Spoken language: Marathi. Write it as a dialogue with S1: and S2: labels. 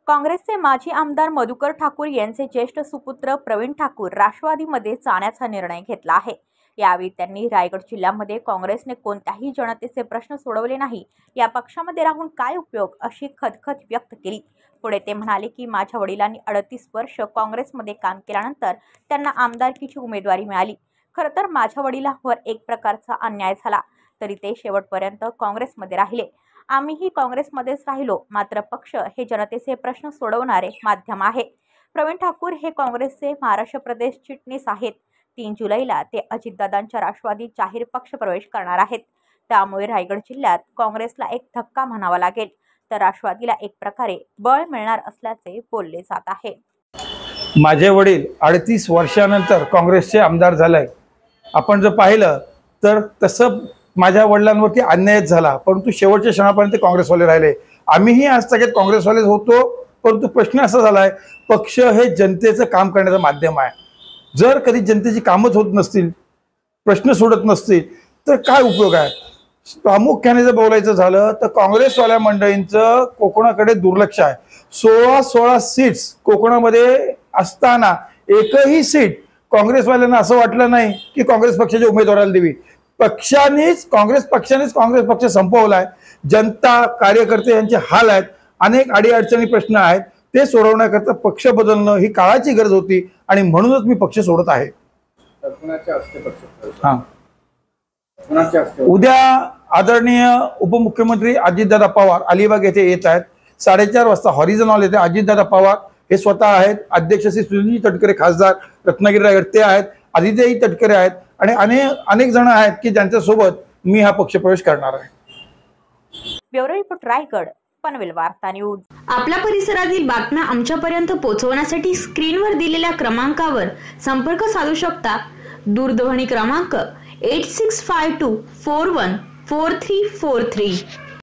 S1: काँग्रेसचे माजी आमदार मधुकर ठाकूर यांचे ज्येष्ठ सुपुत्र प्रवीण ठाकूर राष्ट्रवादीमध्ये जाण्याचा निर्णय घेतला आहे। यावेळी त्यांनी रायगड जिल्ह्यामध्ये काँग्रेसने कोणत्याही जनतेचे प्रश्न सोडवले नाही, या पक्षामध्ये राहून काय उपयोग, अशी खदखद व्यक्त केली। पुढे ते म्हणाले की माझ्या वडिलांनी 38 वर्ष काँग्रेसमध्ये काम केल्यानंतर त्यांना आमदारकीची उमेदवारी मिळाली। खरं तर माझ्या वडिलांवर एक प्रकारचा अन्याय झाला, तरी ते शेवटपर्यंत काँग्रेसमध्ये राहिले। आम्हीही काँग्रेसमध्येच राहिलो, मात्र पक्ष हे जनतेचे प्रश्न सोडवणारे माध्यम आहे। प्रवीण ठाकूर हे काँग्रेसचे महाराष्ट्र प्रदेश चिटणीस आहेत। 3 जुलैला ते अजितदादांच्या राष्ट्रवादीत जाहीर पक्ष प्रवेश करणार आहेत। त्यामुळे रायगड जिल्ह्यात काँग्रेसला एक धक्का म्हणावा लागेल, तर राष्ट्रवादीला एक प्रकारे बळ मिळणार असल्याचे बोलले जात आहे।
S2: माझे वडील 38 वर्षानंतर काँग्रेसचे आमदार झाले। आपण जर पाहिलं तर तसं माझ्या वडिलांवरती अन्याय झाला, परंतु शेवटच्या क्षणापर्यंत काँग्रेसवाले राहिले। आम्हीही आज सगळ्यात काँग्रेसवालेच होतो, परंतु प्रश्न असा झालाय, पक्ष हे जनतेचं काम करण्याचं माध्यम आहे। जर कधी जनतेची कामच होत नसतील, प्रश्न सोडत नसतील, तर काय उपयोग आहे। प्रामुख्याने जर बोलायचं झालं तर काँग्रेसवाल्या मंडळींचं कोकणाकडे दुर्लक्ष आहे। 16 सीट्स कोकणामध्ये असताना एकही सीट काँग्रेसवाल्यांना असं वाटलं नाही की काँग्रेस पक्षाच्या उमेदवाराला द्यावी। काँग्रेस पक्ष संपवलाय। जनता कार्यकर्ते यांचे हाल आहेत, अनेक अडीअडचणी प्रश्न आहेत, ते सोडवण्याकरता पक्ष बदलणं ही काळाची गरज होती आणि म्हणूनच मी पक्ष सोडत आहे। उद्या आदरणीय उपमुख्यमंत्री अजितदादा पवार अलिबाग येथे येत आहेत। 4:30 वाजता हॉरिझॉन हॉल येथे अजितदादा पवार हे स्वतः आहेत, अध्यक्ष श्री सुनील तटकरे खासदार रत्नागिरी रायगड ते आहेत, आदित्यही तटकरे आहेत आणि अनेक जण आहेत की ज्यांच्यासोबत मी हा पक्ष प्रवेश करणार आहे।
S1: ब्युरो रिपोर्ट रायगड, पनवेल वार्ता न्यूज।
S3: आपल्या परिसरातील बातम्या आमच्यापर्यंत पोहोचवण्यासाठी स्क्रीनवर दिलेल्या क्रमांकावर संपर्क साधू शकता। दूरध्वनी क्रमांक 8652414343।